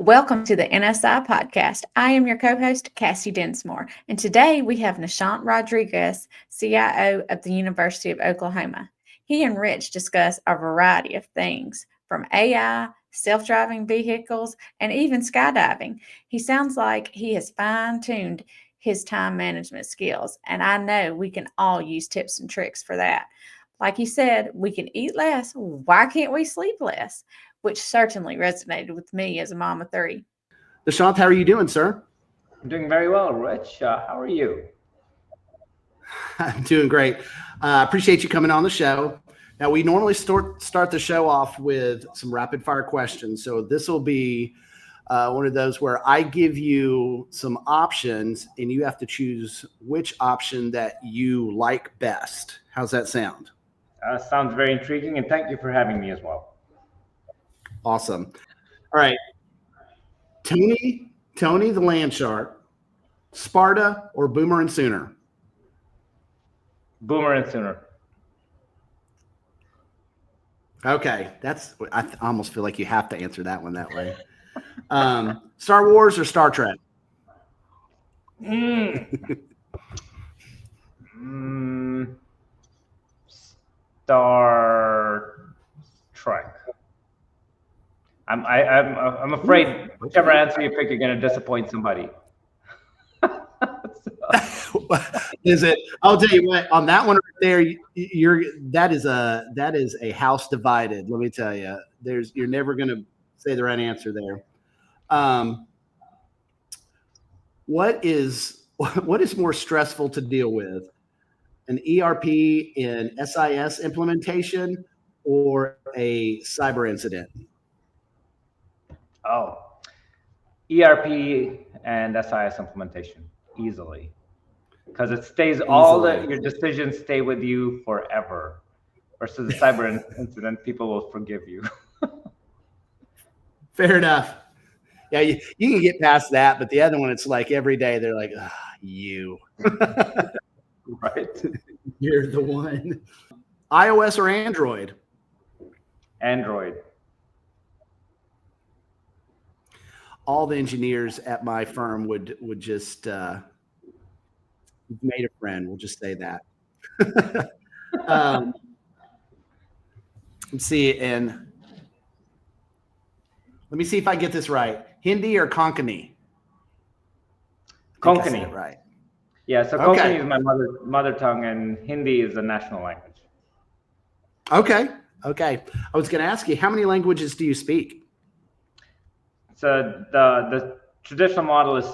Welcome to the NSI podcast. I am your co-host, Cassie Densmore, and today we have Nishanth Rodrigues, CIO of the University of Oklahoma. He and Rich discuss a variety of things, from AI, self-driving vehicles, and even skydiving. He sounds like he has fine-tuned his time management skills, and I know we can all use tips and tricks for that. Like you said, we can eat less. Why can't we sleep less? Which certainly resonated with me as a mom of three. Nishanth, how are you doing, sir? I'm doing very well, Rich. How are you? I'm doing great. Appreciate you coming on the show. Now, we normally start the show off with some rapid fire questions. So this will be one of those where I give you some options and you have to choose which option that you like best. How's that sound? Sounds very intriguing, and thank you for having me as well. Awesome. All right. Tony the Land Shark, Sparta, or Boomer and Sooner? Boomer and Sooner. Okay. I almost feel like you have to answer that one that way. Star Wars or Star Trek? Star Trek. I'm afraid whichever answer you pick, you're going to disappoint somebody. Is it? I'll tell you what. On that one right there, that is a house divided. Let me tell you, you're never going to say the right answer there. What is more stressful to deal with, an ERP and SIS implementation or a cyber incident? Oh, ERP and SIS implementation easily, because it stays your decisions stay with you forever. Versus a cyber incident, people will forgive you. Fair enough. Yeah, you can get past that, but the other one, it's like every day they're like, you. Right. You're the one. iOS or Android? Android. All the engineers at my firm would just made a friend. We'll just say that. Let's see, and let me see if I get this right. Hindi or Konkani? Konkani, right? Yeah. So Konkani is my mother tongue, and Hindi is the national language. Okay. I was going to ask you, how many languages do you speak? So the traditional model is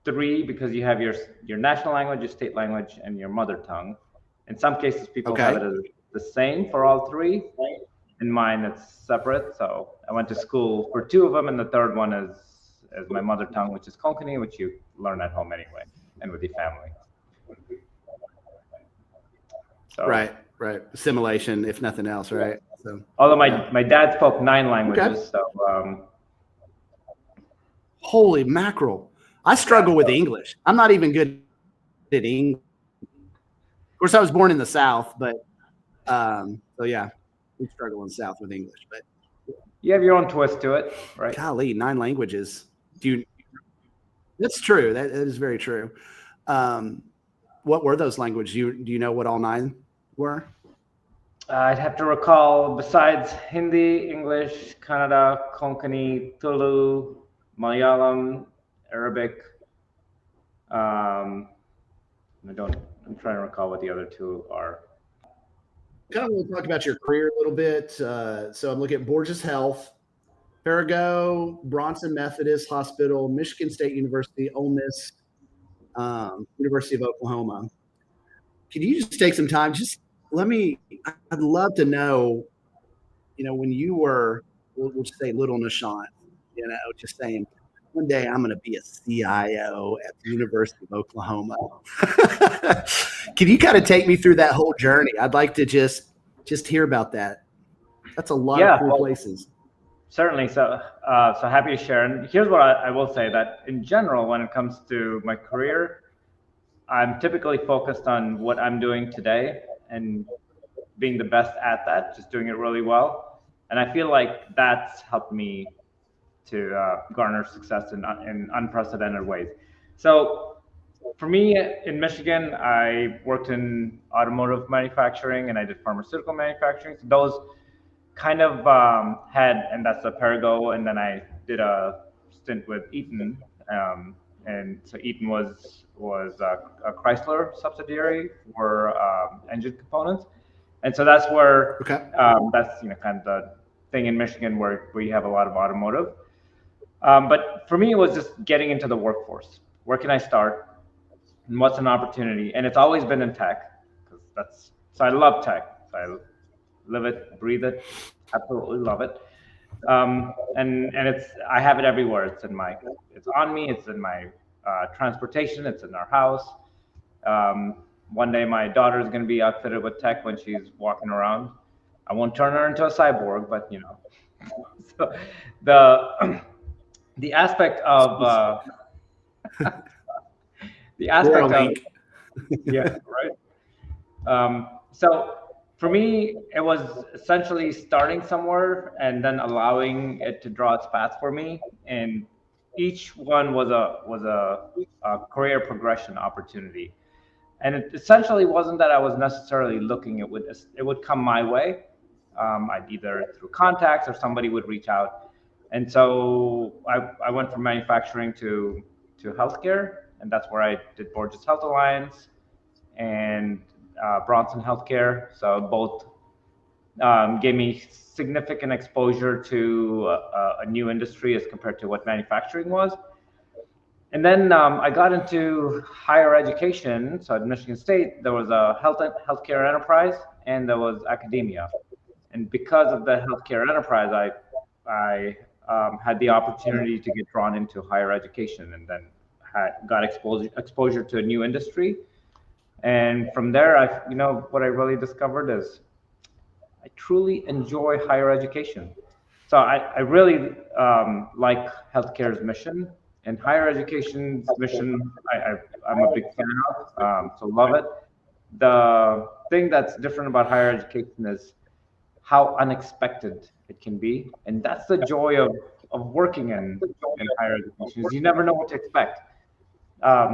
3, because you have your national language, your state language, and your mother tongue. In some cases, people have it as the same for all 3. In mine, it's separate. So I went to school for 2 of them, and the third one is my mother tongue, which is Konkani, which you learn at home anyway and with your family. So, right. Assimilation, if nothing else, right? So, although my dad spoke 9 languages, so. Holy mackerel. I struggle with English. I'm not even good at English. Of course, I was born in the South, but so yeah, we struggle in the South with English. But you have your own twist to it, right? Golly, 9 languages. That's true. That is very true. What were those languages? Do you know what all 9 were? I'd have to recall, besides Hindi, English, Kannada, Konkani, Tulu, Malayalam, Arabic. I'm trying to recall what the other 2 are. Kind of want to talk about your career a little bit. So I'm looking at Borges Health, Farrago, Bronson Methodist Hospital, Michigan State University, Ole Miss, University of Oklahoma. Can you just take some time? I'd love to know, when you were, we'll just say little Nishanth, just saying, one day I'm going to be a CIO at the University of Oklahoma. Can you kind of take me through that whole journey? I'd like to just hear about that. That's a lot of cool places. Certainly. So happy to share. And here's what I will say, that in general, when it comes to my career, I'm typically focused on what I'm doing today and being the best at that, just doing it really well. And I feel like that's helped me garner success in unprecedented ways. So for me in Michigan, I worked in automotive manufacturing and I did pharmaceutical manufacturing. So those kind of and that's a Perigo, and then I did a stint with Eaton, and so Eaton was a Chrysler subsidiary for engine components, and so that's where that's kind of the thing in Michigan where you have a lot of automotive. But for me, it was just getting into the workforce. Where can I start? And what's an opportunity? And it's always been in tech, because so I love tech. So I live it, breathe it, absolutely love it. And I have it everywhere. It's on me. It's in my transportation. It's in our house. One day my daughter is going to be outfitted with tech when she's walking around. I won't turn her into a cyborg, but So the aspect of yeah, right. So for me, it was essentially starting somewhere and then allowing it to draw its path for me. And each one was a career progression opportunity. And it essentially wasn't that I was necessarily looking; it would come my way. I'd either through contacts or somebody would reach out. And so I went from manufacturing to healthcare, and that's where I did Borges Health Alliance and Bronson Healthcare. So both gave me significant exposure to a new industry as compared to what manufacturing was. And then I got into higher education. So at Michigan State, there was a healthcare enterprise and there was academia. And because of the healthcare enterprise, I had the opportunity to get drawn into higher education, and then got exposure to a new industry. And from there, what I really discovered is I truly enjoy higher education. So I really like healthcare's mission, and higher education's mission I'm a big fan of, so love it. The thing that's different about higher education is how unexpected it can be, and that's the joy of working in higher education, is you never know what to expect.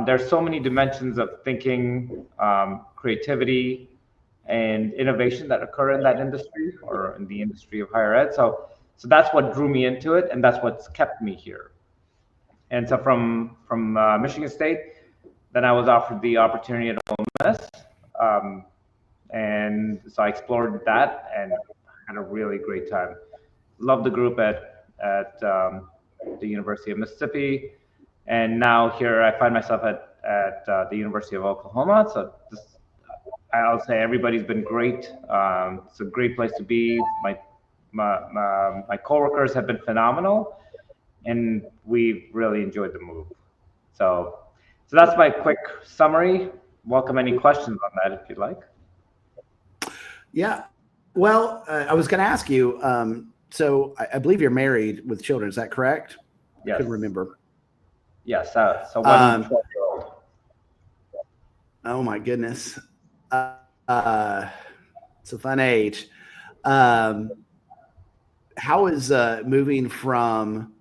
There's so many dimensions of thinking, creativity, and innovation that occur in that industry, or in the industry of higher ed. So that's what drew me into it, and that's what's kept me here. And so from Michigan State, then I was offered the opportunity at Ole Miss, and so I explored that and had a really great time. Loved the group at the University of Mississippi, and now here I find myself at the University of Oklahoma. So I'll say everybody's been great. It's a great place to be. My coworkers have been phenomenal, and we've really enjoyed the move. So that's my quick summary. Welcome any questions on that if you'd like. Yeah. Well, I was going to ask you, so I believe you're married with children. Is that correct? Yes. I couldn't remember. Yes. So 12-year-old. Oh my goodness. It's a fun age. How is moving from,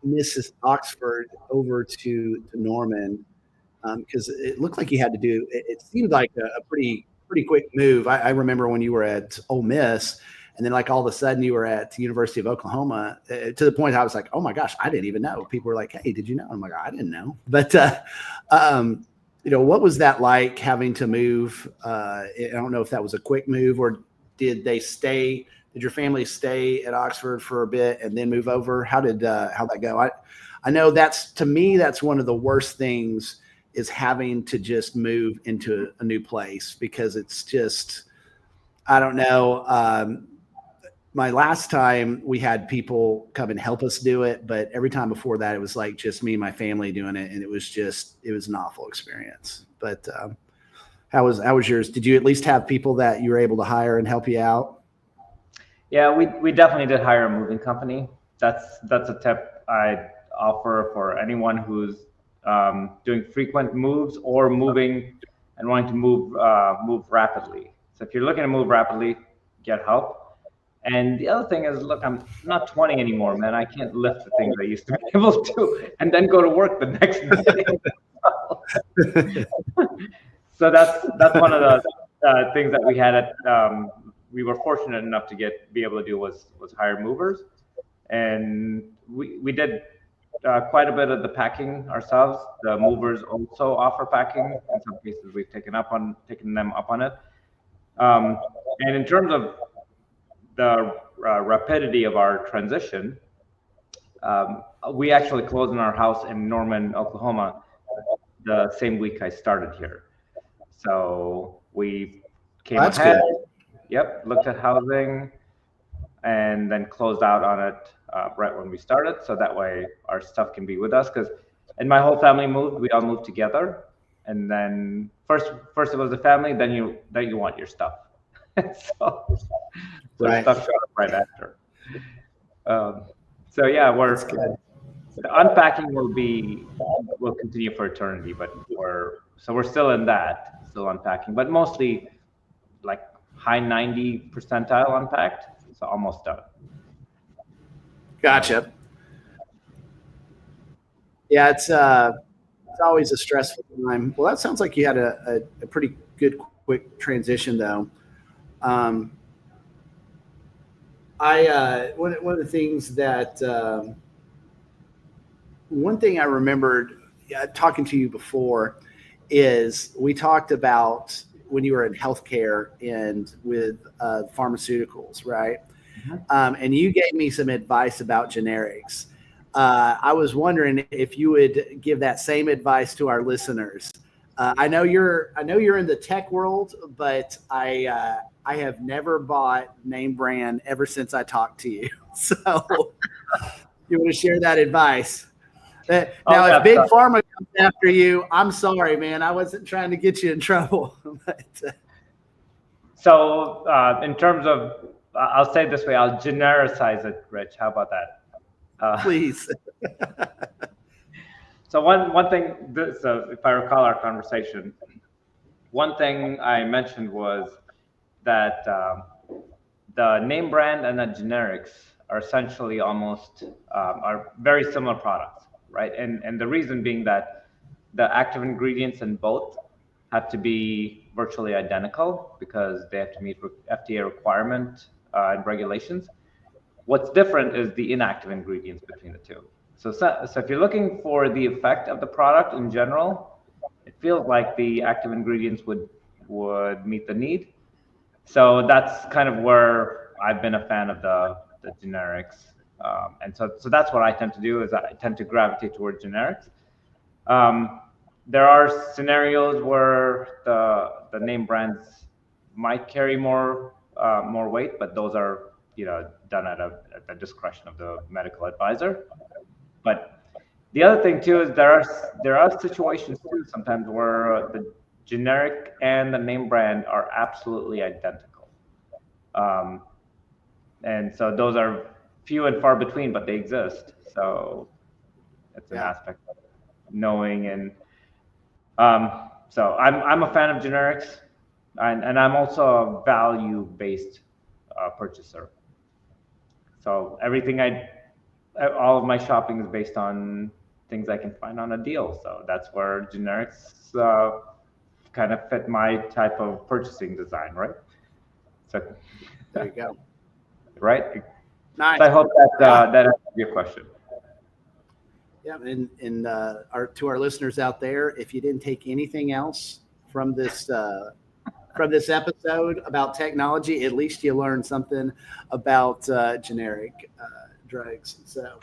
Mrs. Oxford over to Norman? Because it looked like you had to do. It seemed like a pretty quick move. I remember when you were at Ole Miss, and then like all of a sudden you were at the University of Oklahoma. To the point I was like, oh my gosh, I didn't even know. People were like, hey, did you know? I'm like, I didn't know. But what was that like having to move? I don't know if that was a quick move, or did they stay? Did your family stay at Oxford for a bit and then move over? How that go? I know to me that's one of the worst things, is having to just move into a new place, because it's just, I don't know. My last time we had people come and help us do it, but every time before that, it was like just me and my family doing it. And it was an awful experience. But how was yours? Did you at least have people that you were able to hire and help you out? Yeah, we definitely did hire a moving company. That's a tip I'd offer for anyone who's doing frequent moves or moving and wanting to move rapidly. So if you're looking to move rapidly, get help. And the other thing is, look, I'm not 20 anymore, man. I can't lift the things I used to be able to, and then go to work the next day. So that's one of the things that we had at. We were fortunate enough to be able to do was hire movers, and we did quite a bit of the packing ourselves. The movers also offer packing. In some cases, we've taken them up on it. And in terms of the rapidity of our transition, we actually closed in our house in Norman, Oklahoma, the same week I started here. So we came ahead. Good. Yep, looked at housing, and then closed out on it right when we started. So that way our stuff can be with us. And my whole family moved. We all moved together. And then first it was the family. Then you want your stuff. so right. Stuff showed up right after. So yeah, the unpacking will continue for eternity, but we're still in that, still unpacking, but mostly like high 90 percentile unpacked, so almost done. Gotcha. Yeah, it's always a stressful time. Well, that sounds like you had a pretty good quick transition though. One of the things that one thing I remembered talking to you before is we talked about when you were in healthcare and with pharmaceuticals, right? Mm-hmm. And you gave me some advice about generics. I was wondering if you would give that same advice to our listeners. I know you're in the tech world, but I have never bought name brand ever since I talked to you. So you want to share that advice? Now, if Big Pharma comes after you, I'm sorry, man. I wasn't trying to get you in trouble. So in terms of, I'll say it this way, I'll genericize it, Rich. How about that? Please. So one thing, so if I recall our conversation, one thing I mentioned was that the name brand and the generics are essentially almost are very similar products, right? And the reason being that the active ingredients in both have to be virtually identical because they have to meet FDA requirement and regulations. What's different is the inactive ingredients between the two. So if you're looking for the effect of the product in general, it feels like the active ingredients would meet the need. So that's kind of where I've been a fan of the generics. And so that's what I tend to do is I tend to gravitate towards generics. There are scenarios where the name brands might carry more weight, but those are done at the discretion of the medical advisor. But the other thing too is there are situations too sometimes where the generic and the name brand are absolutely identical, and so those are few and far between, but they exist. So it's an aspect of knowing, and so I'm a fan of generics, and I'm also a value-based purchaser. So all of my shopping is based on things I can find on a deal. So that's where generics kind of fit my type of purchasing design, right? So there you go. Right. Nice. So I hope that answers your question. Yeah, and to our listeners out there, if you didn't take anything else from this episode about technology, at least you learned something about generic drugs. So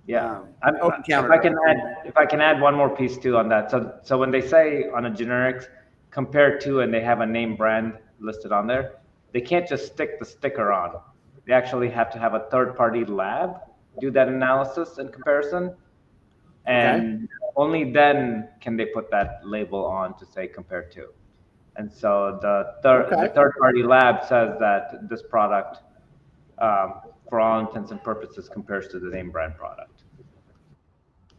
yeah, if I can add one more piece too on that. So when they say on a generics compared to, and they have a name brand listed on there, they can't just stick the sticker on. They actually have to have a third-party lab do that analysis and comparison, and only then can they put that label on to say compared to. And so the third-party lab says that this product, for all intents and purposes, compares to the name brand product.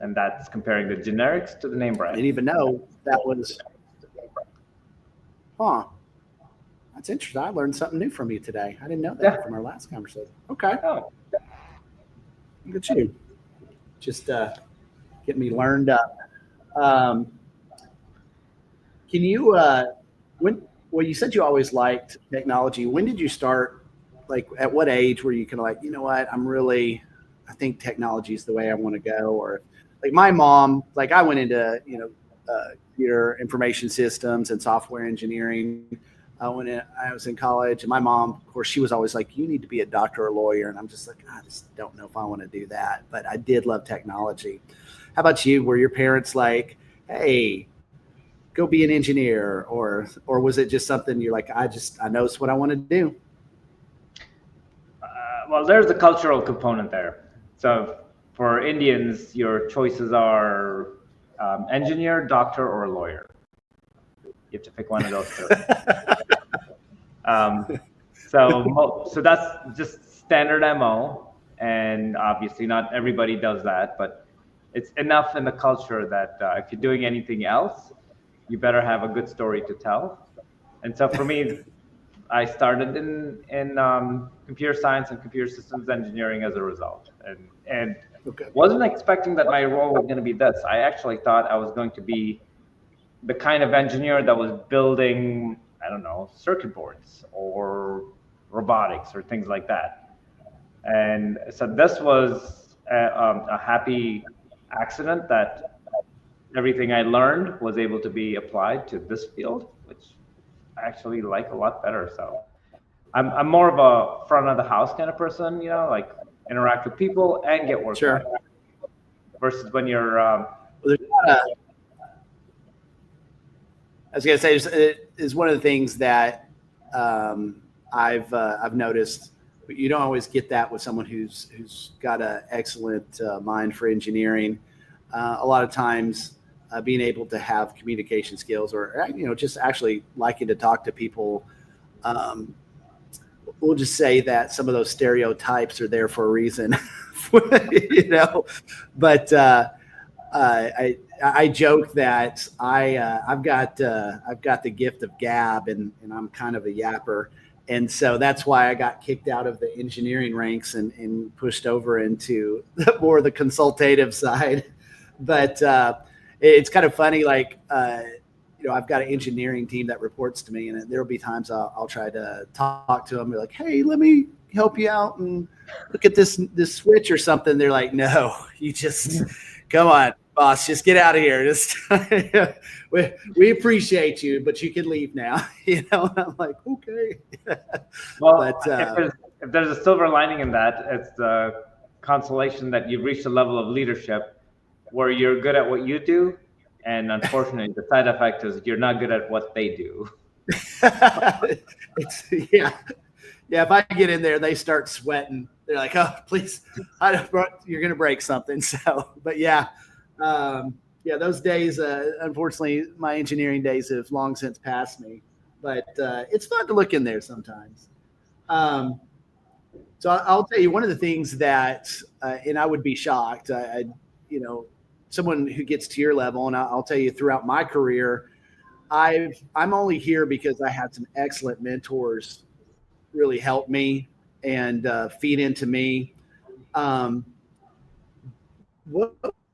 And that's comparing the generics to the name brand. I didn't even know that was, That's interesting. I learned something new from you today. I didn't know that from our last conversation. Okay. Oh. Look at you. Just get me learned up. Can you, you said you always liked technology. When did you start, like at what age were you kind of like, you know what, I think technology is the way I want to go? Or like my mom, like I went into, computer information systems and software engineering when I was in college. And my mom, of course, she was always like, you need to be a doctor or a lawyer. And I'm just like, I just don't know if I want to do that. But I did love technology. How about you? Were your parents like, hey, go be an engineer? Or was it just something you're like, I know it's what I want to do? Well, there's a cultural component there. So for Indians, your choices are engineer, doctor, or lawyer. You have to pick one of those two. So that's just standard MO, and obviously not everybody does that, but it's enough in the culture that if you're doing anything else, you better have a good story to tell. And so for me, I started in computer science and computer systems engineering as a result, and wasn't expecting that my role was going to be this. I actually thought I was going to be the kind of engineer that was building, I don't know, circuit boards or robotics or things like that. And so this was a happy accident that everything I learned was able to be applied to this field, which I actually like a lot better. So I'm more of a front of the house kind of person, like interact with people and get work done. Versus when you're I was going to say, is one of the things that I've noticed, but you don't always get that with someone who's got an excellent mind for engineering. A lot of times, being able to have communication skills, or just actually liking to talk to people. We'll just say that some of those stereotypes are there for a reason, But I joke that I've got the gift of gab, and I'm kind of a yapper, and so that's why I got kicked out of the engineering ranks and pushed over into more of the consultative side. But it's kind of funny, like I've got an engineering team that reports to me, and there'll be times I'll try to talk to them, be like, hey, let me help you out and look at this switch or something. They're like, no, you just come on, boss, just get out of here. Just we appreciate you, but you can leave now. I'm like, okay. Well, but, if there's a silver lining in that, it's the consolation that you've reached a level of leadership where you're good at what you do. And unfortunately, the side effect is you're not good at what they do. Yeah. If I get in there, they start sweating. They're like, "Oh, please, you're going to break something." So, but those days. Unfortunately, my engineering days have long since passed me. But it's fun to look in there sometimes. So I'll tell you one of the things that, and I would be shocked. Someone who gets to your level, and I'll tell you, throughout my career, I'm only here because I had some excellent mentors really help me and feed into me. What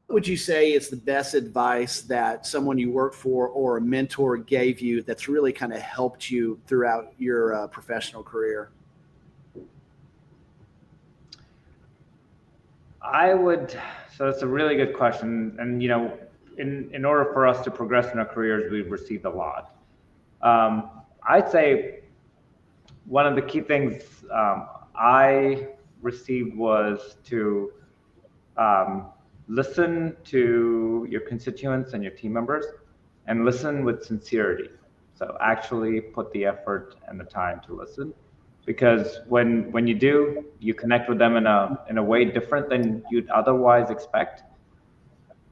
would you say is the best advice that someone you work for or a mentor gave you that's really kind of helped you throughout your professional career? So that's a really good question. And, in order for us to progress in our careers, we've received a lot. I'd say one of the key things I received was to listen to your constituents and your team members and listen with sincerity. So actually put the effort and the time to listen. Because when you do, you connect with them in a way different than you'd otherwise expect,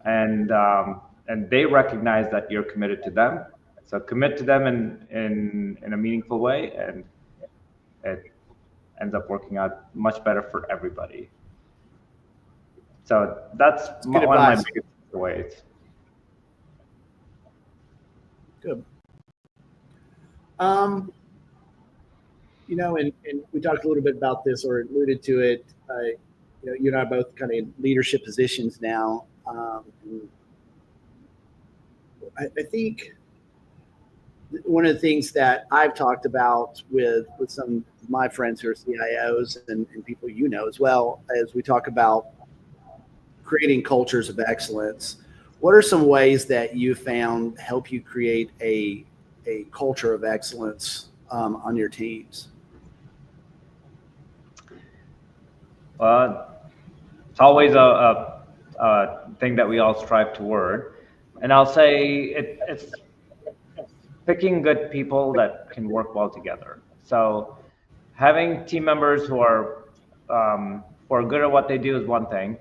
and they recognize that you're committed to them. So commit to them in a meaningful way, and it ends up working out much better for everybody. So that's one of my biggest ways. Good. And we talked a little bit about this or alluded to it. You and I are both kind of in leadership positions now. I think one of the things that I've talked about with some of my friends who are CIOs and people as well, as we talk about creating cultures of excellence, what are some ways that you found help you create a culture of excellence on your teams? Well, it's always a thing that we all strive toward. And I'll say it's picking good people that can work well together. So having team members who are good at what they do is one thing.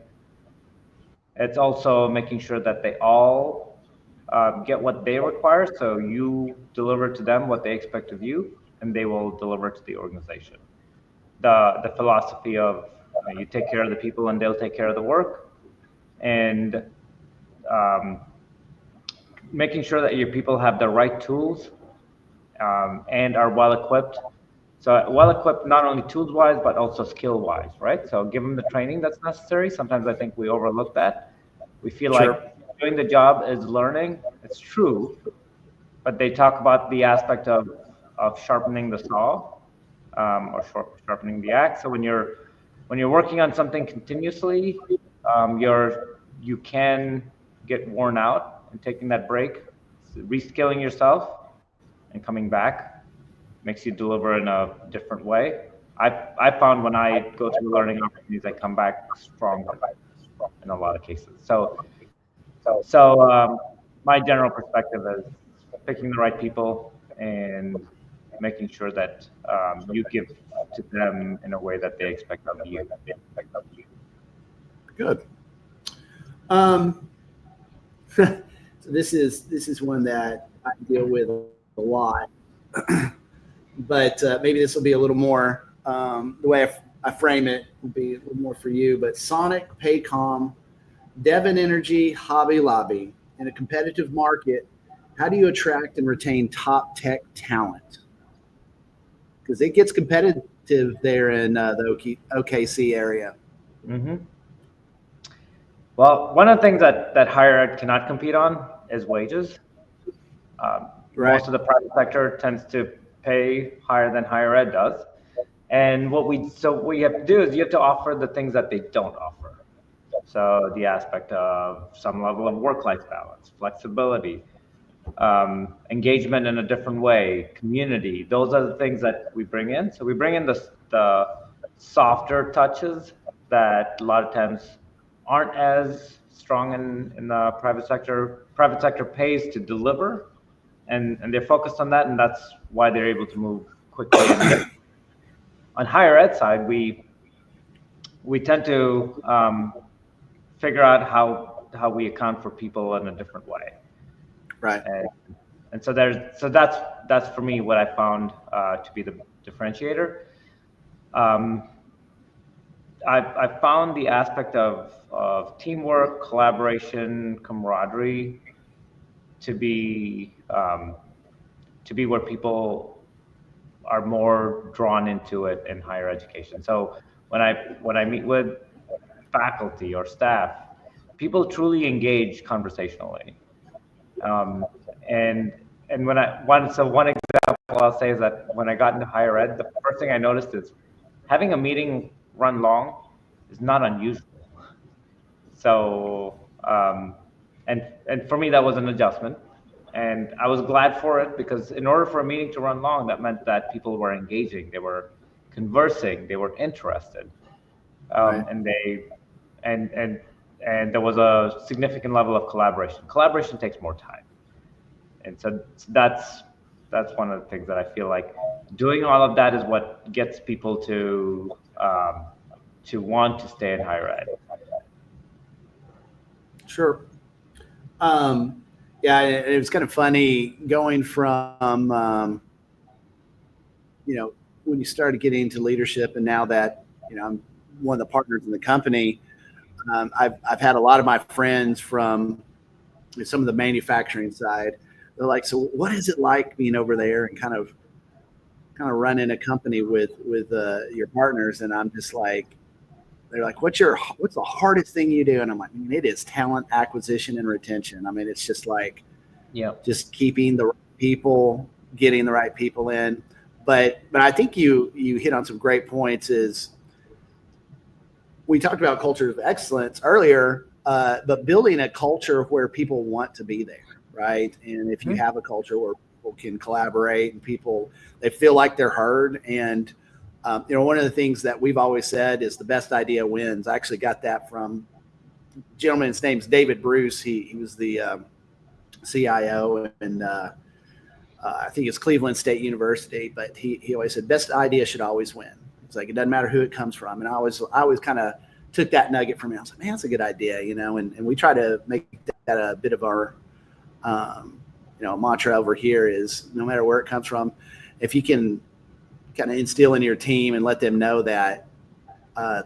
It's also making sure that they all get what they require. So you deliver to them what they expect of you, and they will deliver to the organization. The philosophy of you take care of the people and they'll take care of the work, and making sure that your people have the right tools and are well equipped. So well equipped not only tools wise but also skill wise, right? So give them the training that's necessary. Sometimes I think we overlook that. We feel like doing the job is learning. It's true, but they talk about the aspect of sharpening the saw or sharpening the axe. So when you're working on something continuously, you can get worn out, and taking that break, reskilling yourself, and coming back makes you deliver in a different way. I found when I go through learning opportunities, I come back stronger in a lot of cases. So my general perspective is picking the right people and making sure that you give to them in a way that they expect of you. Good. So this is one that I deal with a lot, but maybe this will be a little more the way I frame it will be a little more for you. But Sonic, Paycom, Devon Energy, Hobby Lobby, in a competitive market, how do you attract and retain top tech talent? Because it gets competitive there in the OKC area. Mm-hmm. Well, one of the things that higher ed cannot compete on is wages. Right. Most of the private sector tends to pay higher than higher ed does. And what you have to do is you have to offer the things that they don't offer. So the aspect of some level of work-life balance, flexibility, engagement in a different way, community. Those are the things that we bring in. So we bring in the softer touches that a lot of times aren't as strong in the private sector. Private sector pays to deliver, and they're focused on that, and that's why they're able to move quickly. On higher ed side, we tend to figure out how we account for people in a different way. Right. And so that's for me what I found to be the differentiator. I found the aspect of teamwork, collaboration, camaraderie to be where people are more drawn into it in higher education. So when I meet with faculty or staff, people truly engage conversationally. And one example I'll say is that when I got into higher ed, the first thing I noticed is having a meeting run long is not unusual. So and for me that was an adjustment, and I was glad for it, because in order for a meeting to run long, that meant that people were engaging, they were conversing, they were interested, Right. and there was a significant level of collaboration. Collaboration takes more time. And so that's one of the things that I feel like doing all of that is what gets people to want to stay in higher ed. Sure. Yeah, it was kind of funny going from, when you started getting into leadership, and now that, I'm one of the partners in the company, I've had a lot of my friends from some of the manufacturing side. They're like, so what is it like being over there and kind of kind of running a company with your partners, and I'm just like, they're like, what's the hardest thing you do? And I'm like, it is talent acquisition and retention. I mean, it's just like, just keeping the right people, getting the right people in. But I think you hit on some great points. Is we talked about culture of excellence earlier, but building a culture where people want to be there, right? And if you have a culture where people can collaborate and they feel like they're heard. And one of the things that we've always said is the best idea wins. I actually got that from a gentleman. His name's David Bruce. He was the CIO, and I think it's Cleveland State University. But he always said best idea should always win. It's like, it doesn't matter who it comes from. And I always kind of took that nugget from me. I was like, man, that's a good idea, and we try to make that a bit of our mantra over here is no matter where it comes from, if you can kind of instill in your team and let them know that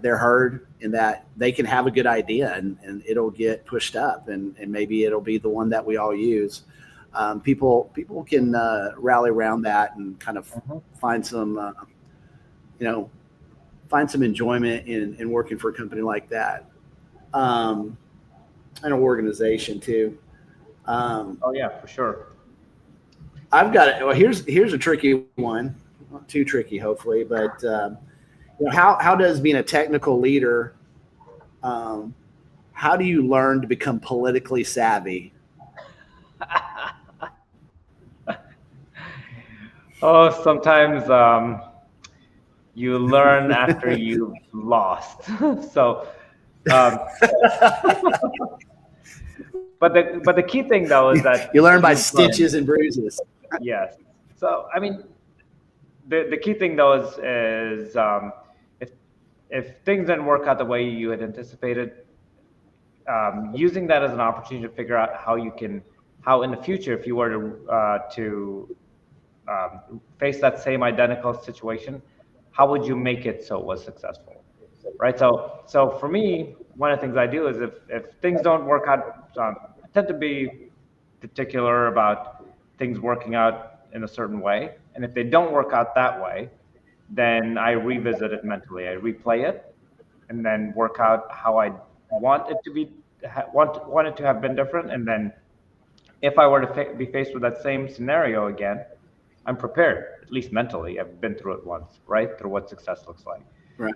they're heard and that they can have a good idea and it'll get pushed up and maybe it'll be the one that we all use. People can rally around that and kind of find some, find some enjoyment in working for a company like that. And an organization too. For sure. I've got it. Well, here's a tricky one. Not too tricky, hopefully, but how does being a technical leader, how do you learn to become politically savvy? Sometimes you learn after you've lost. So, but the key thing though is that you learn by stitches and bruises. Yes. So I mean, the key thing though is if things didn't work out the way you had anticipated, using that as an opportunity to figure out how in the future, if you were to face that same identical situation, how would you make it so it was successful, right? So for me, one of the things I do is if things don't work out, I tend to be particular about things working out in a certain way. And if they don't work out that way, then I revisit it mentally. I replay it and then work out how I want it to be, want it to have been different. And then if I were to be faced with that same scenario again, I'm prepared, at least mentally. I've been through it once, right? Through what success looks like. Right.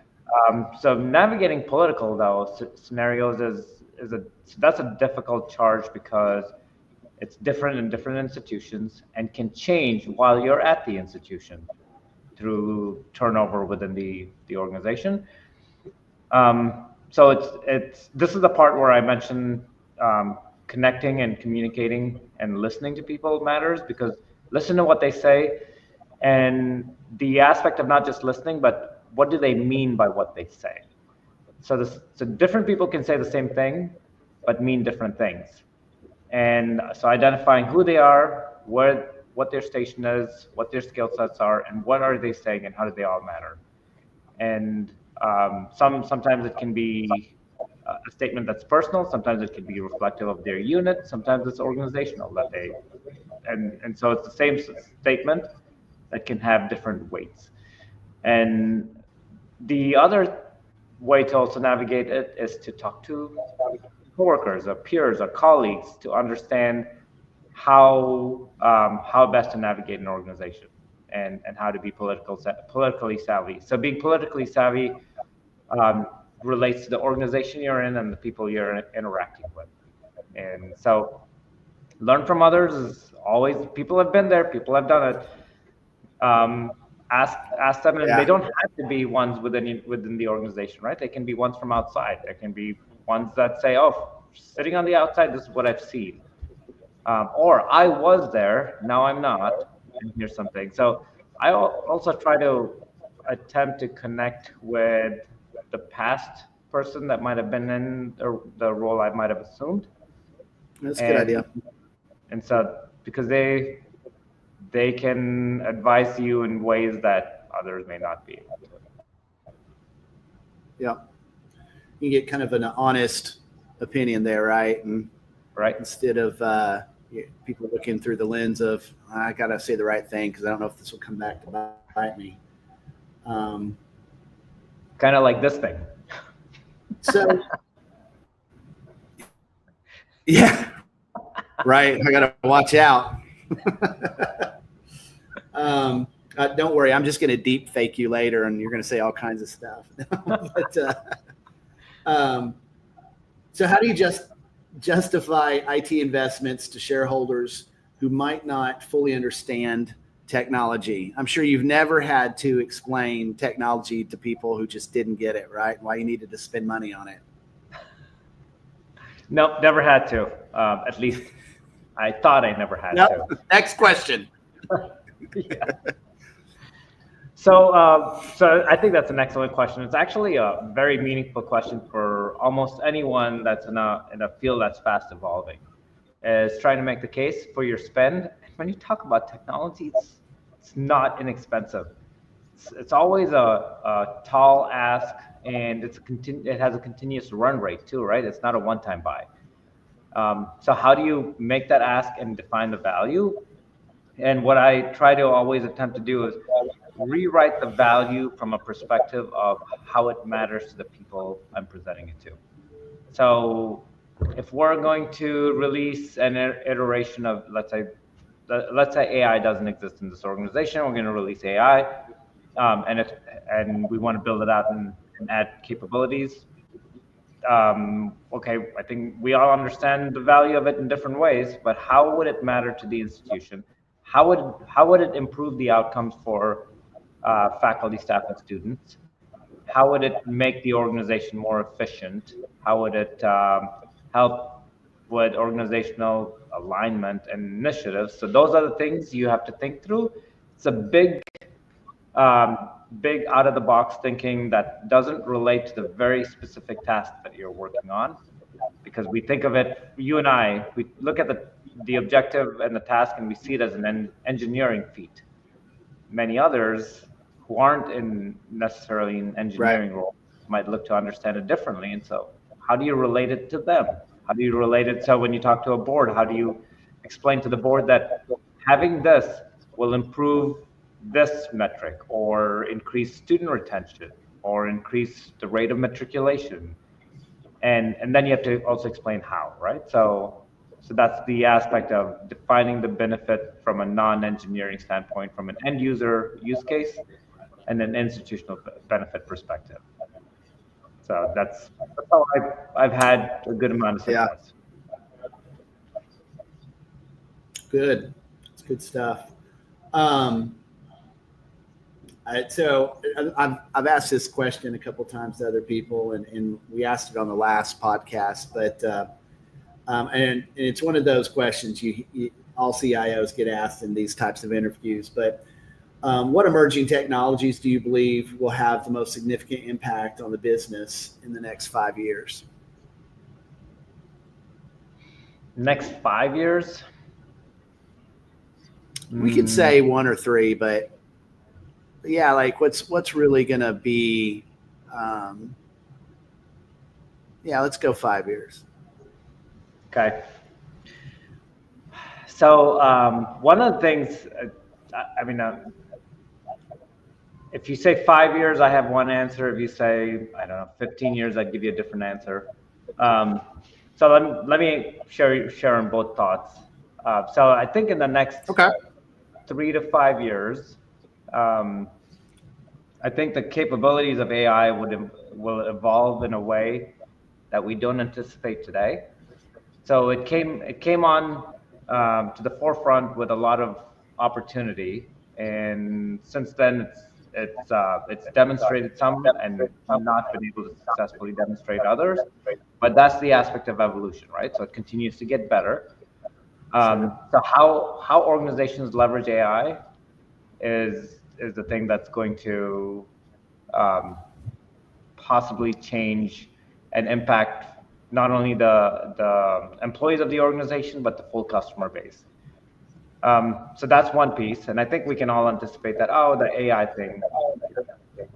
So navigating political though scenarios that's a difficult charge because it's different in different institutions and can change while you're at the institution through turnover within the organization. So this is the part where I mentioned connecting and communicating and listening to people matters, because listen to what they say and the aspect of not just listening, but what do they mean by what they say? So different people can say the same thing, but mean different things. And so identifying who they are, what their station is, what their skill sets are, and what are they saying, and how do they all matter. And sometimes it can be a statement that's personal, sometimes it can be reflective of their unit, sometimes it's organizational and so it's the same statement that can have different weights. And the other way to also navigate it is to talk to coworkers or peers or colleagues to understand how best to navigate an organization and how to be politically savvy. So being politically savvy relates to the organization you're in and the people you're interacting with. And so learn from others is always, people have been there, people have done it. Ask them, and they don't have to be ones within the organization, right? They can be ones from outside. There can be ones that say, oh, sitting on the outside, this is what I've seen. Or I was there, now I'm not, and here's something. So I also try to attempt to connect with the past person that might have been in the role I might have assumed. That's a good idea. And so because they can advise you in ways that others may not be able to. Yeah. You get kind of an honest opinion there, right? And right. Instead of people looking through the lens of, I got to say the right thing because I don't know if this will come back to bite me. Kind of like this thing. So, yeah, right. I got to watch out. Don't worry. I'm just going to deep fake you later and you're going to say all kinds of stuff. But, so how do you justify IT investments to shareholders who might not fully understand technology? I'm sure you've never had to explain technology to people who just didn't get it, right? Why you needed to spend money on it. Nope, never had to. At least I thought I never had to. Next question. Yeah. So I think that's an excellent question. It's actually a very meaningful question for almost anyone that's in a field that's fast evolving. Is trying to make the case for your spend. When you talk about technology, it's not inexpensive. It's always a tall ask, and it has a continuous run rate too, right? It's not a one-time buy. So how do you make that ask and define the value? And what I try to always attempt to do is rewrite the value from a perspective of how it matters to the people I'm presenting it to. So if we're going to release an iteration of, let's say AI doesn't exist in this organization, we're going to release AI, and we want to build it out and add capabilities. Okay, I think we all understand the value of it in different ways, but how would it matter to the institution? How would it improve the outcomes for faculty, staff, and students? How would it make the organization more efficient? How would it help with organizational alignment and initiatives? So those are the things you have to think through. It's a big out of the box thinking that doesn't relate to the very specific task that you're working on, because we think of it, you and I, we look at the objective and the task and we see it as an engineering feat. Many others who aren't necessarily in engineering role might look to understand it differently. And so how do you relate it to them? How do you relate it? So when you talk to a board, how do you explain to the board that having this will improve this metric or increase student retention or increase the rate of matriculation? And then you have to also explain how, right? So that's the aspect of defining the benefit from a non-engineering standpoint, from an end user use case and an institutional benefit perspective. So that's how I've had a good amount of success. Yeah. Good. It's good stuff. So I've asked this question a couple times to other people, and we asked it on the last podcast, but and it's one of those questions all CIOs get asked in these types of interviews. But what emerging technologies do you believe will have the most significant impact on the business in the next 5 years? Next 5 years? We could say 1 or 3, but yeah, like what's really going to be, let's go 5 years. Okay. So one of the things, if you say 5 years, I have one answer. If you say, 15 years, I'd give you a different answer. So let me share on both thoughts. So I think in the next 3 to 5 years, I think the capabilities of AI will evolve in a way that we don't anticipate today. So it came on to the forefront with a lot of opportunity, and since then it's demonstrated some and not been able to successfully demonstrate others. But that's the aspect of evolution, right? So it continues to get better. So how organizations leverage AI is the thing that's going to possibly change and impact not only the employees of the organization, but the full customer base. So that's one piece. And I think we can all anticipate that, the AI thing,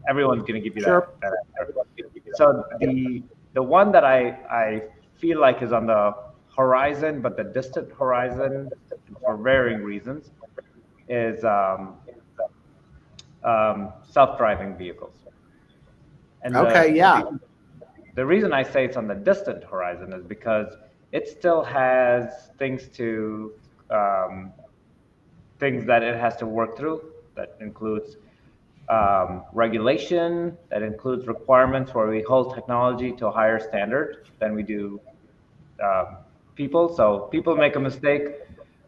everyone's going to give you that answer. So the one that I feel like is on the horizon, but the distant horizon, for varying reasons, is self-driving vehicles. And the reason I say it's on the distant horizon is because it still has things that it has to work through. That includes regulation, that includes requirements where we hold technology to a higher standard than we do people. So people make a mistake,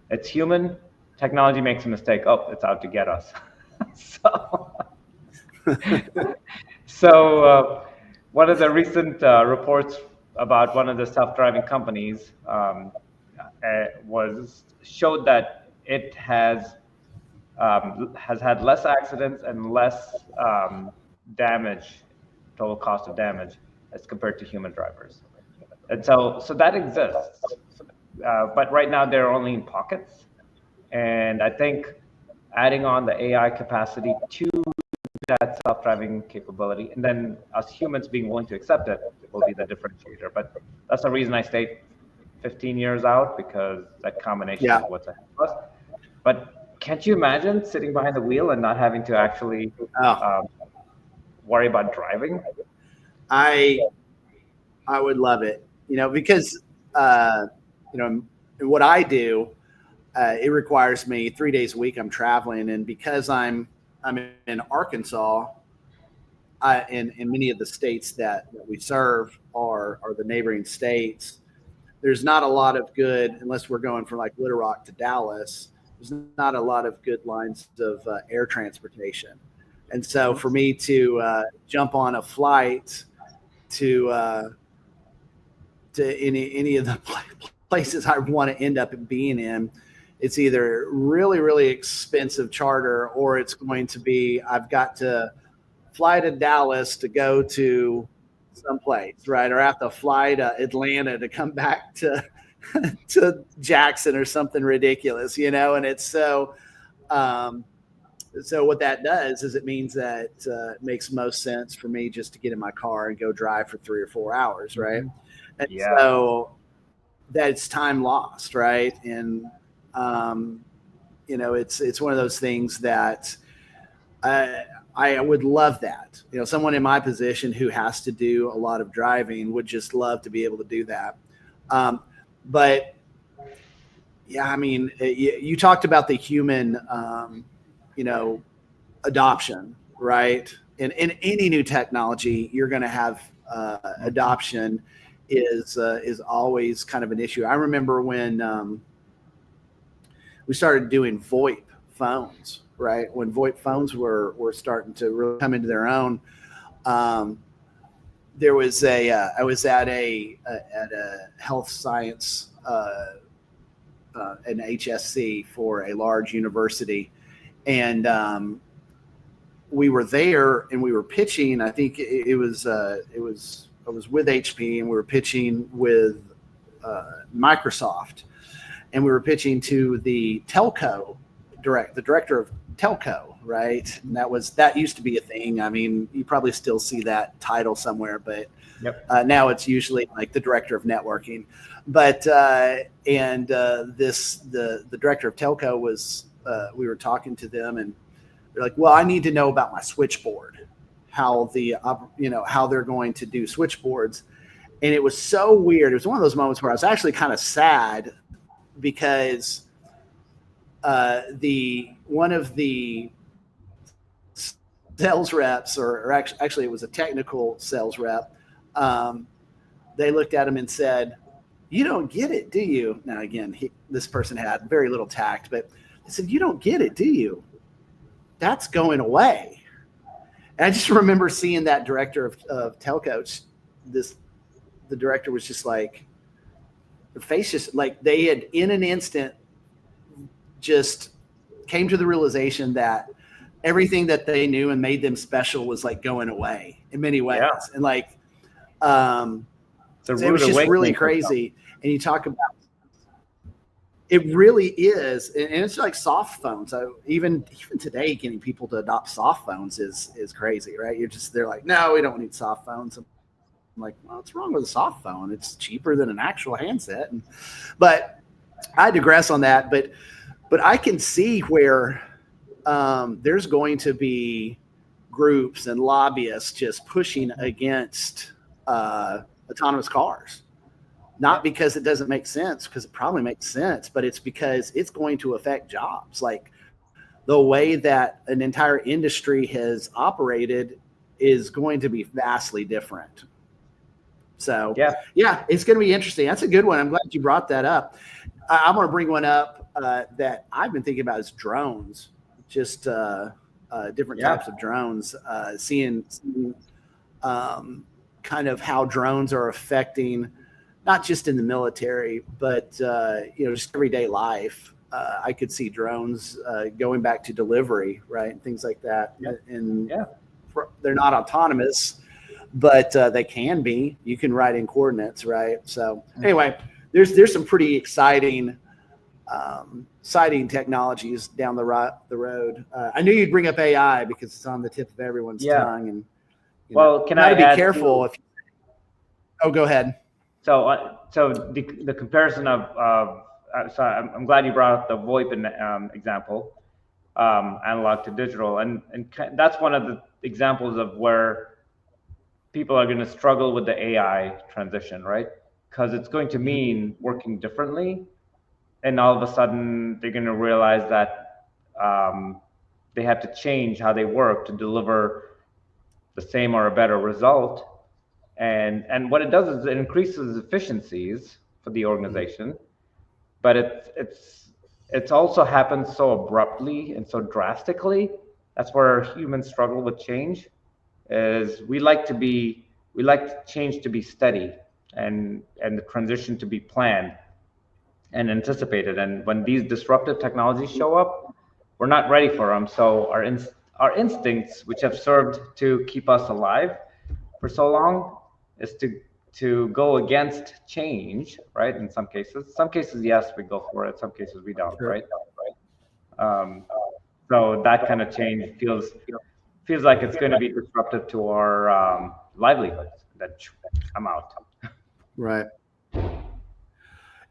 it's human. Technology makes a mistake, oh, it's out to get us. So one of the recent reports about one of the self-driving companies showed that it has had less accidents and less damage, total cost of damage, as compared to human drivers. And so that exists, but right now they're only in pockets. And I think adding on the AI capacity to that self-driving capability, and then us humans being willing to accept it, will be the differentiator. But that's the reason I stayed 15 years out, because that combination is what's ahead of us. But can't you imagine sitting behind the wheel and not having to actually worry about driving? I would love it, because what I do, it requires me 3 days a week. I'm traveling, and because I'm in Arkansas, and many of the states that we serve are the neighboring states. There's not a lot of good, unless we're going from like Little Rock to Dallas. There's not a lot of good lines of air transportation, and so for me to jump on a flight to any of the places I want to end up being in, it's either really, really expensive charter, or it's going to be, I've got to fly to Dallas to go to someplace, right? Or I have to fly to Atlanta to come back to Jackson or something ridiculous, and it's so what that does is it means that it makes most sense for me just to get in my car and go drive for 3 or 4 hours, right? And so that's time lost, right? And it's one of those things that I would love that. Someone in my position who has to do a lot of driving would just love to be able to do that. But yeah, I mean, you talked about the human, adoption, right? And in any new technology, you're going to have adoption is always kind of an issue. I remember when we started doing VoIP phones, right? When VoIP phones were starting to really come into their own. There was I was at a health science, an HSC for a large university, and we were there and we were pitching. I think I was with HP, and we were pitching with Microsoft, and we were pitching to the telco the director of telco, right? And that used to be a thing. I mean, you probably still see that title somewhere, but now it's usually like the director of networking. But the director of telco was, we were talking to them, and they're like, well, I need to know about my switchboard, how they're going to do switchboards. And it was so weird. It was one of those moments where I was actually kind of sad, because one of the sales reps, or actually it was a technical sales rep, they looked at him and said, "You don't get it, do you?" Now, again, this person had very little tact, but they said, "You don't get it, do you? That's going away." And I just remember seeing that director of telco, the director was just like, the face just like they had in an instant just came to the realization that everything that they knew and made them special was like going away in many ways. Yeah. And like, so it was just really crazy. And you talk about, it really is. And it's like soft phones. So even today, getting people to adopt soft phones is crazy, right? They're like, no, we don't need soft phones. I'm like, well, what's wrong with a soft phone? It's cheaper than an actual handset. But I digress on that. But I can see where there's going to be groups and lobbyists just pushing against autonomous cars. Not because it doesn't make sense, because it probably makes sense, but it's because it's going to affect jobs. Like the way that an entire industry has operated is going to be vastly different. So yeah, it's going to be interesting. That's a good one. I'm glad you brought that up. I'm going to bring one up that I've been thinking about is drones, just different types of drones, seeing kind of how drones are affecting not just in the military, but just everyday life. I could see drones going back to delivery, right, and things like that. And they're not autonomous, but they can be. You can write in coordinates, right? So anyway, there's some pretty exciting technologies down the road. I knew you'd bring up AI because it's on the tip of everyone's tongue. And can I be careful? Go ahead. So the comparison of so I'm glad you brought up the VoIP example, analog to digital, and that's one of the examples of where people are going to struggle with the AI transition, right? Because it's going to mean working differently, and all of a sudden they're going to realize that they have to change how they work to deliver the same or a better result. And what it does is it increases efficiencies for the organization, but it's also happens so abruptly and so drastically. That's where humans struggle with change. Is we like change to be steady and the transition to be planned and anticipated. And when these disruptive technologies show up, we're not ready for them. So our instincts, which have served to keep us alive for so long, is to go against change, right? In some cases, yes, we go for it. Some cases we don't, right? So that kind of change feels like it's going to be disruptive to our livelihoods. That I'm out. Right.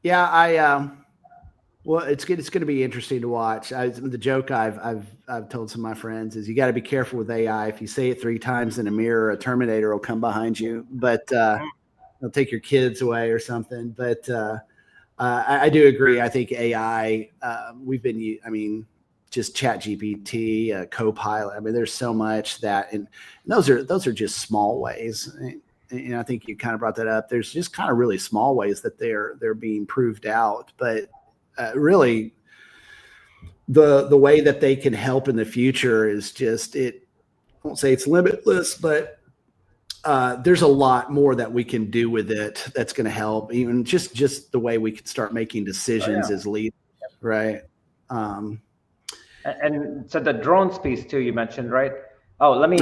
Yeah, well, it's good. It's going to be interesting to watch. The joke I've told some of my friends is you got to be careful with AI. If you say it 3 times in a mirror, a Terminator will come behind you, but they'll take your kids away or something. But I do agree. I think AI. Just ChatGPT, Copilot. I mean, there's so much that, and those are just small ways. And I think you kind of brought that up. There's just kind of really small ways that they're being proved out, but really the way that they can help in the future is just, I won't say it's limitless, but there's a lot more that we can do with it that's going to help, even just the way we can start making decisions as leaders, right? And so the drones piece too, you mentioned, right? Oh, let me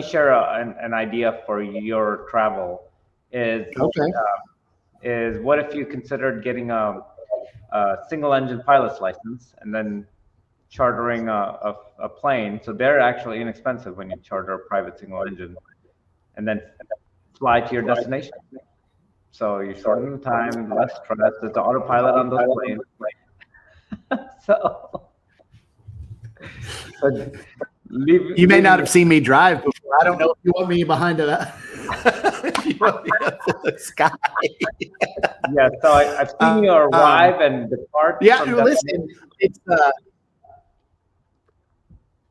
share an idea for your travel. Is what if you considered getting a single engine pilot's license and then chartering a plane? So they're actually inexpensive when you charter a private single engine, and then fly to your destination. So you shorten the time, less stress. There's the autopilot on those planes. You may not have seen me drive before. I don't know if you want me behind the sky. Yeah, so I've seen you arrive and depart. Yeah, listen, it's.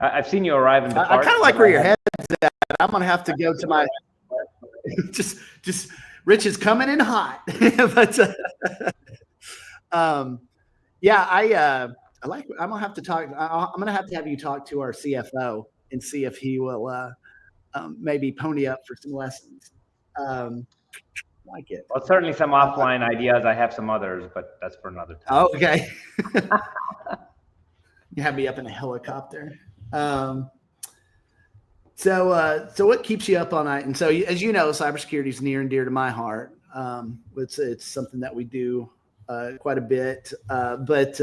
I've seen you arrive and depart. I kind of like where your head's at. I'm gonna have to go to my. just Rich is coming in hot, but I'm gonna have to talk. I'm gonna have to have you talk to our CFO and see if he will maybe pony up for some lessons. Like it. Well, certainly some offline ideas. I have some others, but that's for another time. Oh, okay. You have me up in a helicopter. So what keeps you up all night? And so, as you know, cybersecurity is near and dear to my heart. It's something that we do quite a bit. But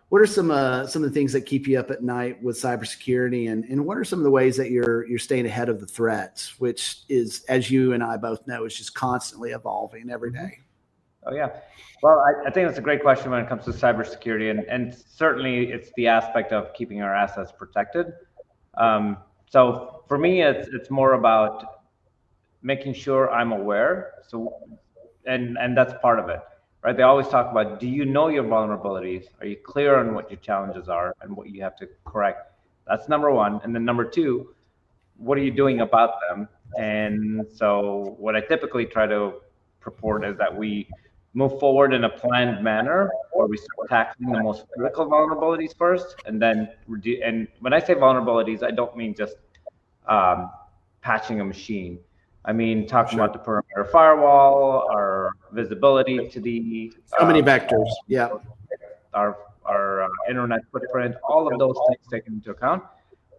what are some of the things that keep you up at night with cybersecurity, and what are some of the ways that you're staying ahead of the threats, which is, as you and I both know, is just constantly evolving every day? Oh yeah. Well, I think that's a great question when it comes to cybersecurity, and certainly it's the aspect of keeping our assets protected. So for me, it's more about making sure I'm aware. So, and that's part of it, right? They always talk about, do you know your vulnerabilities? Are you clear on what your challenges are and what you have to correct? That's number one. And then number two, what are you doing about them? And so what I typically try to purport is that we move forward in a planned manner where we start tackling the most critical vulnerabilities first, and then and when I say vulnerabilities, I don't mean just patching a machine. I mean talking about the perimeter firewall, our visibility to the so many vectors, yeah, our internet footprint, all of those things taken into account.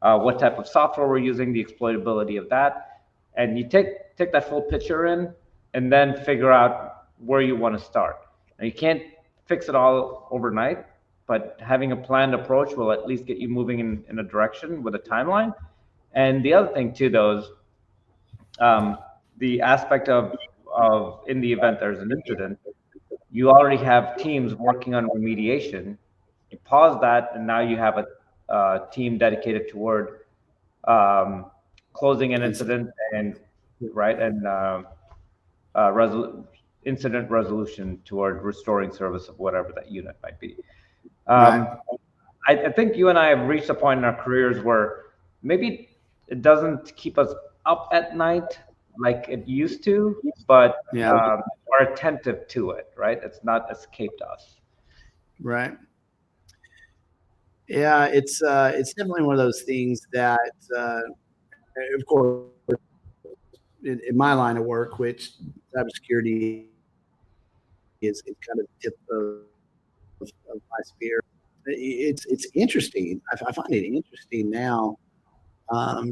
What type of software we're using, the exploitability of that, and you take that full picture in, and then figure out where you want to start. Now, you can't fix it all overnight, but having a planned approach will at least get you moving in a direction with a timeline. And the other thing too, though, is the aspect of in the event there's an incident, you already have teams working on remediation. You pause that, and now you have a team dedicated toward closing an incident and incident resolution toward restoring service of whatever that unit might be. I think you and I have reached a point in our careers where maybe it doesn't keep us up at night like it used to, but we're attentive to it, right? It's not escaped us. Right. Yeah, it's definitely one of those things that, of course, in my line of work, which cybersecurity is kind of the tip of my spear. It's interesting. I find it interesting now,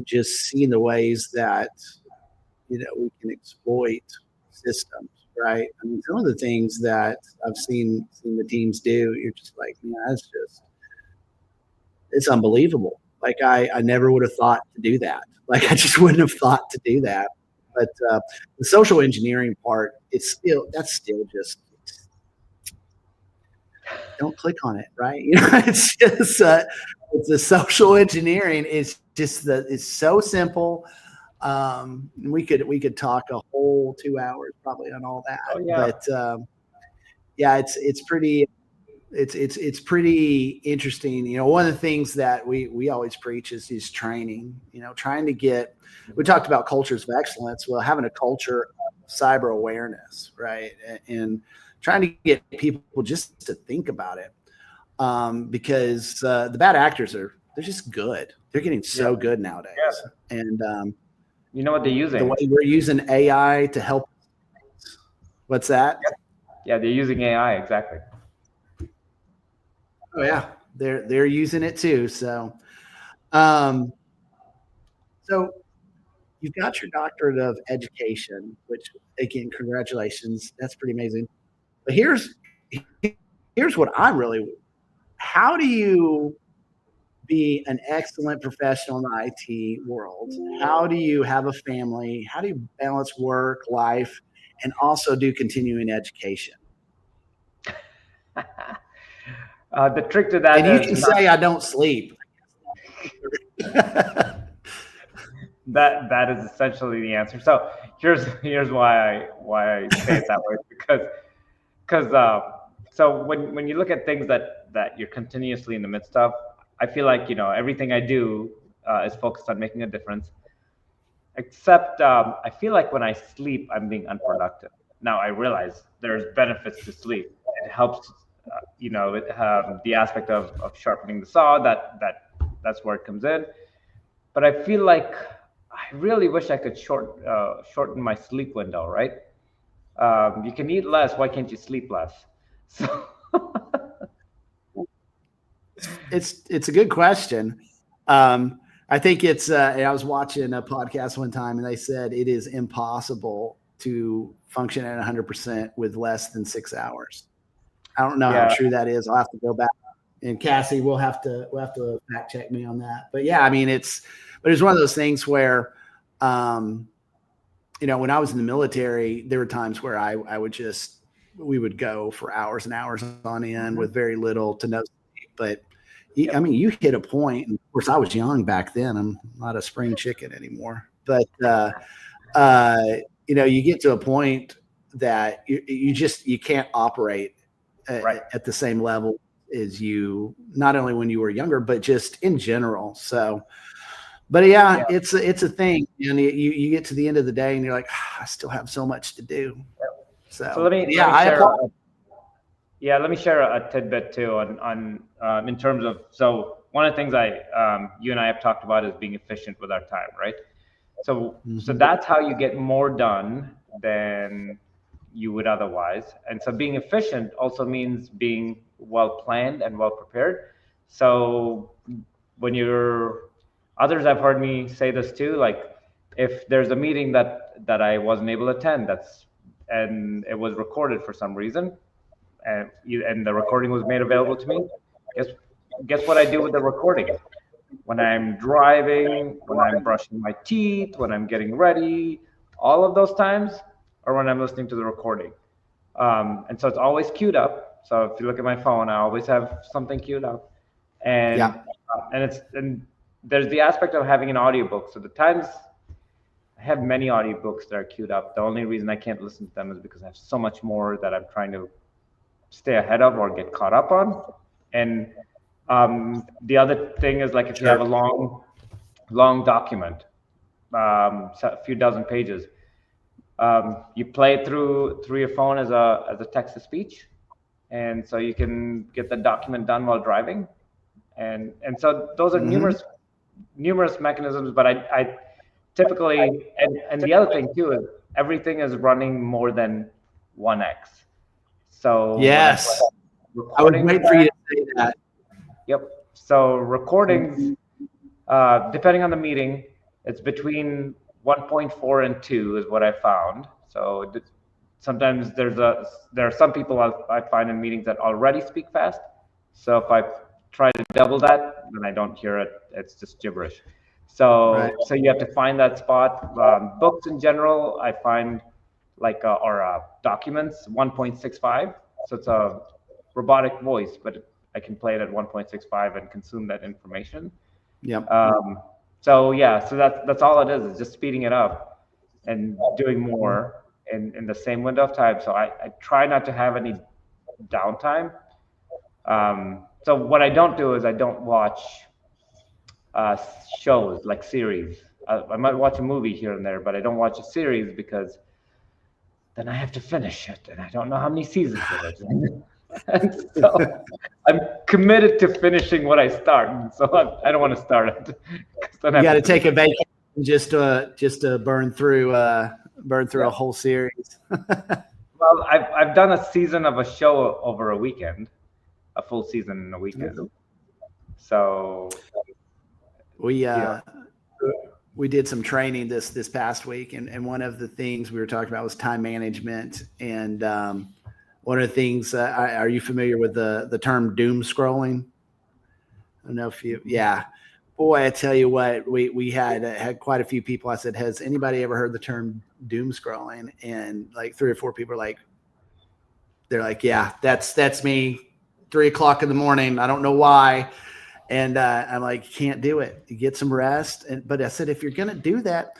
just seeing the ways that we can exploit systems. Right. I mean, some of the things that I've seen the teams do, you're just like, it's unbelievable. Like I never would have thought to do that. Like I just wouldn't have thought to do that. But the social engineering part, that's still just, don't click on it, right? It's just it's the social engineering. It's just it's so simple. We could talk a whole 2 hours probably on all that. Oh, yeah. But it's pretty interesting. One of the things that we always preach is training. Trying to get. We talked about cultures of excellence. Well, having a culture of cyber awareness, right, and trying to get people just to think about it, because the bad actors they're just good. They're getting so good nowadays, and you know what they're using? The way we're using AI to help. What's that? Yeah, they're using AI, exactly. Oh yeah, they're using it too. So, so you've got your doctorate of education, which again, congratulations. That's pretty amazing. But here's what how do you be an excellent professional in the IT world? How do you have a family? How do you balance work, life, and also do continuing education? The trick to that and you can say I don't sleep. That is essentially the answer. So here's why I say it that way, because so when you look at things that you're continuously in the midst of, I feel like everything I do is focused on making a difference. Except I feel like when I sleep, I'm being unproductive. Now I realize there's benefits to sleep. It helps. The aspect of sharpening the saw, that's where it comes in. But I feel like I really wish I could shorten my sleep window, right? You can eat less, why can't you sleep less? So it's a good question. I think I was watching a podcast one time and they said it is impossible to function at 100% with less than 6 hours. I don't know how true that is. I'll have to go back and Cassie we'll have to fact check me on that. But yeah, I mean it's one of those things where you know, when I was in the military, there were times where we would go for hours and hours on end with very little to no sleep. But I mean, you hit a point, and of course I was young back then. I'm not a spring chicken anymore, but you know, you get to a point that you can't operate at the same level as you, not only when you were younger, but just in general. So, but yeah, it's a thing, and you get to the end of the day, and you're like, I still have so much to do. So let me share a tidbit too on in terms of, so one of the things you and I have talked about is being efficient with our time, right? So that's how you get more done than you would otherwise. And so being efficient also means being well planned and well prepared. So when others have heard me say this too, like if there's a meeting that I wasn't able to attend, and it was recorded for some reason, and the recording was made available to me, guess what I do with the recording? When I'm driving, when I'm brushing my teeth, when I'm getting ready, all of those times are when I'm listening to the recording. And so it's always queued up. So if you look at my phone, I always have something queued up. And and there's the aspect of having an audiobook. So the times I have many audiobooks that are queued up. The only reason I can't listen to them is because I have so much more that I'm trying to stay ahead of or get caught up on. And the other thing is, like, if you have a long document, a few dozen pages, you play it through your phone as a text to speech, and so you can get the document done while driving, and so those are numerous mechanisms. But I typically, and the other thing too is everything is running more than 1x. So yes, I would wait for you to say that. Yep. So recordings, depending on the meeting, it's between 1.4 and 2 is what I found. So sometimes there are some people I find in meetings that already speak fast. So if I try to double that, then I don't hear it. It's just gibberish. So so you have to find that spot. Books in general, I find or documents 1.65. So it's a robotic voice, but I can play it at 1.65 and consume that information. Yep. So yeah, so that's all it is just speeding it up and doing more in the same window of time. So I try not to have any downtime. So what I don't do is I don't watch shows like series. I might watch a movie here and there, but I don't watch a series because then I have to finish it, and I don't know how many seasons it is. And so I'm committed to finishing what I start. So I don't want to start it. You got to take a vacation just to burn through a whole series. Well, I've done a season of a show over a weekend, a full season in a weekend. So we did some training this past week, and one of the things we were talking about was time management. And one of the things, are you familiar with the term doom scrolling? I don't know if you, boy, I tell you what, we had quite a few people. I said, has anybody ever heard the term doom scrolling? And like 3 or 4 people they're like, yeah, that's me. 3 o'clock in the morning. I don't know why. And I'm like, can't do it. You get some rest. But I said, if you're going to do that,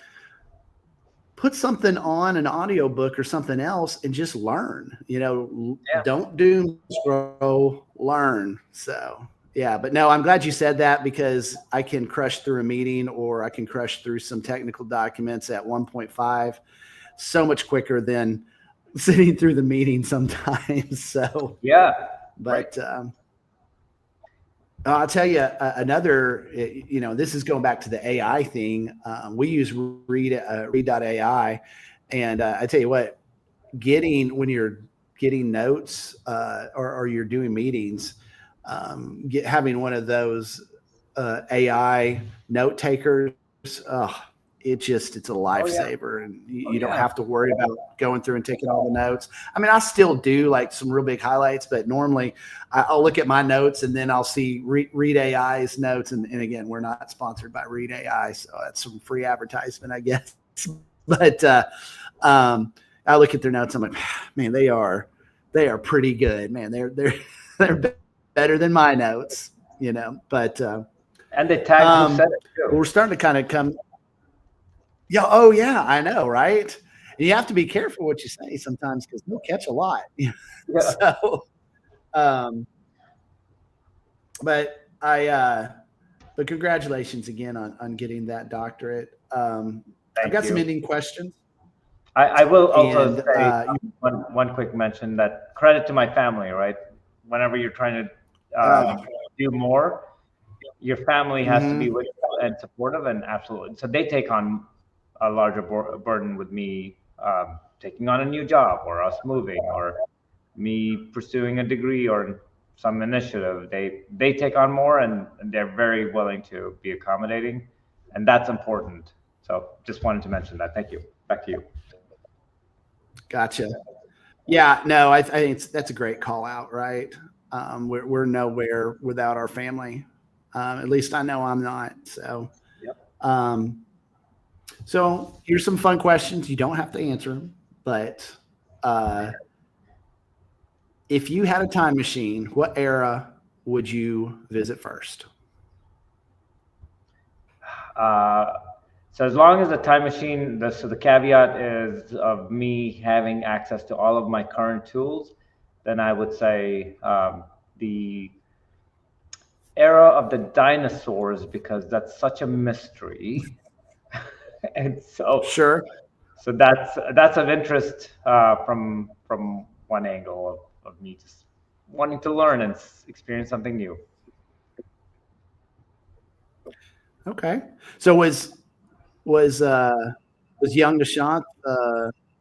put something on an audiobook or something else and just learn, don't doom scroll, learn. So, yeah, but no, I'm glad you said that, because I can crush through a meeting, or I can crush through some technical documents at 1.5 so much quicker than sitting through the meeting sometimes. So, but, I'll tell you another, this is going back to the AI thing. We use read.ai, and I tell you what, when you're getting notes or you're doing meetings, having one of those AI note takers, it's a lifesaver, and you don't have to worry about going through and taking all the notes. I mean, I still do like some real big highlights, but normally I'll look at my notes and then I'll see Read AI's notes. And again, we're not sponsored by Read AI, so that's some free advertisement, I guess. But I look at their notes. I'm like, man, they are pretty good, man. They're better than my notes, you know. But and they tag who said it too. We're starting to kind of come. Yeah. Oh, yeah. I know, right? And you have to be careful what you say sometimes because they'll catch a lot. Yeah. So, but congratulations again on getting that doctorate. I've got some ending questions. I will also say one quick mention that credit to my family, right? Whenever you're trying to do more, your family has to be with you and supportive, and absolutely. So they take on a larger burden with me taking on a new job, or us moving, or me pursuing a degree or some initiative. They take on more, and they're very willing to be accommodating, and that's important. So just wanted to mention that. Thank you. Back to you. Gotcha. Yeah, no, I think that's a great call out, right? We're nowhere without our family. At least I know I'm not. So, so here's some fun questions. You don't have to answer them, but if you had a time machine, what era would you visit first? So as long as the time machine, so the caveat is of me having access to all of my current tools, then I would say the era of the dinosaurs, because that's such a mystery. And so sure. So that's of interest from one angle of me just wanting to learn and experience something new. Okay. So was young Nishanth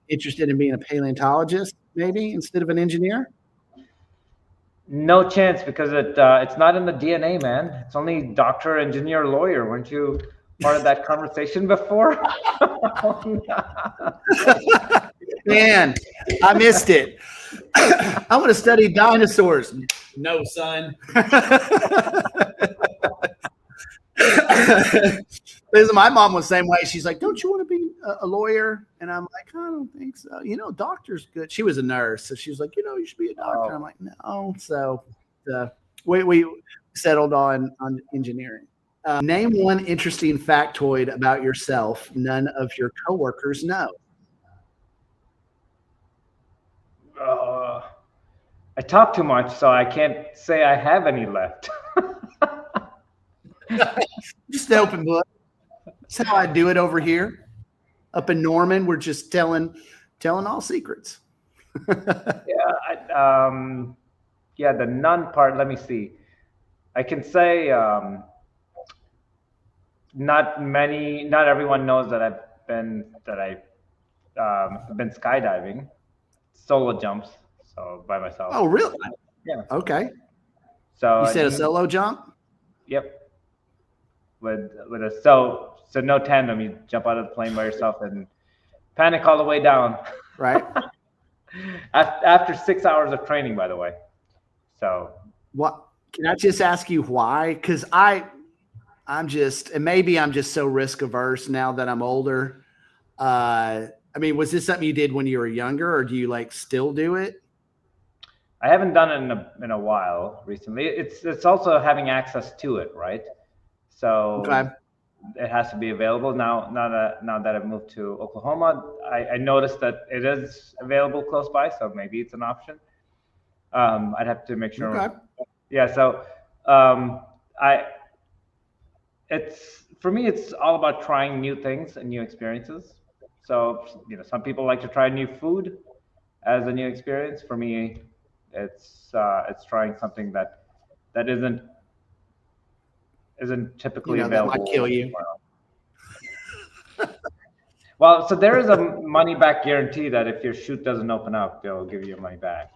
interested in being a paleontologist, maybe instead of an engineer? No chance, because it's not in the DNA, man. It's only doctor, engineer, lawyer. Weren't you part of that conversation before? Man, I missed it. I want to study dinosaurs. No, son. My mom was the same way. She's like, don't you want to be a lawyer? And I'm like, I don't think so. You know, doctor's good. She was a nurse. So she was like, you know, you should be a doctor. I'm like, no. So we settled on engineering. Name one interesting factoid about yourself none of your coworkers know. I talk too much, so I can't say I have any left. Just an open book. That's how I do it over here. Up in Norman, we're just telling all secrets. Yeah, the none part. Let me see. I can say not everyone knows that I've been skydiving, solo jumps, so by myself. Oh, really? Yeah. Okay. So you said a solo jump? Yep. With a so no tandem. You jump out of the plane by yourself and panic all the way down. Right. After 6 hours of training, by the way. So what? Can I just ask you why? Because I'm just so risk averse now that I'm older. I mean, was this something you did when you were younger, or do you like still do it? I haven't done it in a while recently. It's also having access to it, right? So it has to be available now. Now that I've moved to Oklahoma, I noticed that it is available close by, so maybe it's an option. I'd have to make sure. Okay. Yeah. So for me, it's all about trying new things and new experiences. So, you know, some people like to try new food as a new experience. For me, it's trying something that isn't typically available. That might kill you. Well, so there is a money back guarantee that if your chute doesn't open up, they'll give you your money back.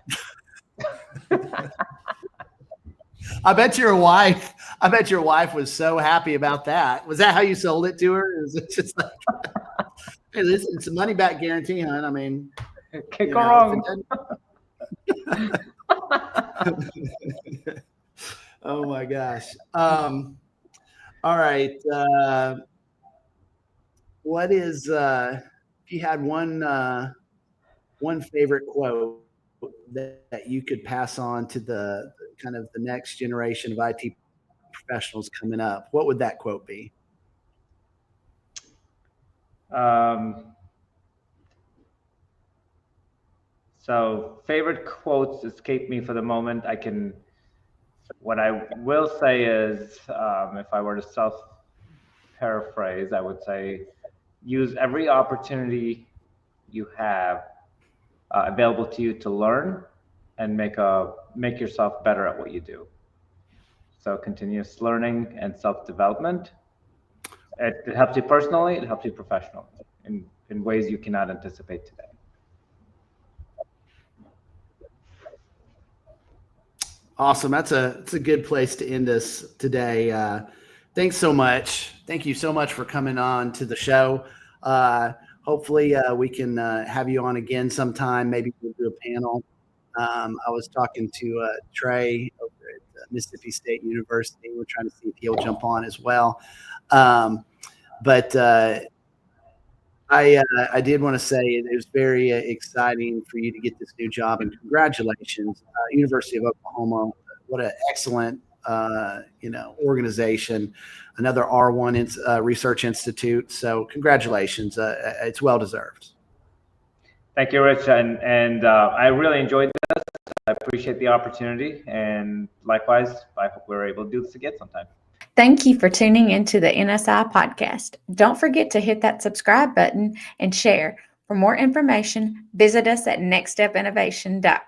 I bet your wife was so happy about that. Was that how you sold it to her? Is it just like, hey, listen, it's a money back guarantee, hon. I mean, Can't go wrong. Oh my gosh. All right. What is if you had one favorite quote that you could pass on to the kind of the next generation of IT professionals coming up, what would that quote be? So favorite quotes escape me for the moment. What I will say is, if I were to self-paraphrase, I would say, use every opportunity you have available to you to learn and make yourself better at what you do. So continuous learning and self-development. It helps you personally, it helps you professionally in ways you cannot anticipate today. Awesome. That's a good place to end us today. Thanks so much. Thank you so much for coming on to the show. Hopefully we can have you on again sometime. Maybe we'll do a panel. I was talking to Trey over at Mississippi State University. We're trying to see if he'll jump on as well. But I did want to say it was very exciting for you to get this new job, and congratulations, University of Oklahoma. What an excellent organization, another R1 research institute. So congratulations, it's well deserved. Thank you, Rich, and I really enjoyed this. I appreciate the opportunity, and likewise, I hope we're able to do this again sometime. Thank you for tuning into the NSI podcast. Don't forget to hit that subscribe button and share. For more information, visit us at nextstepinnovation.com.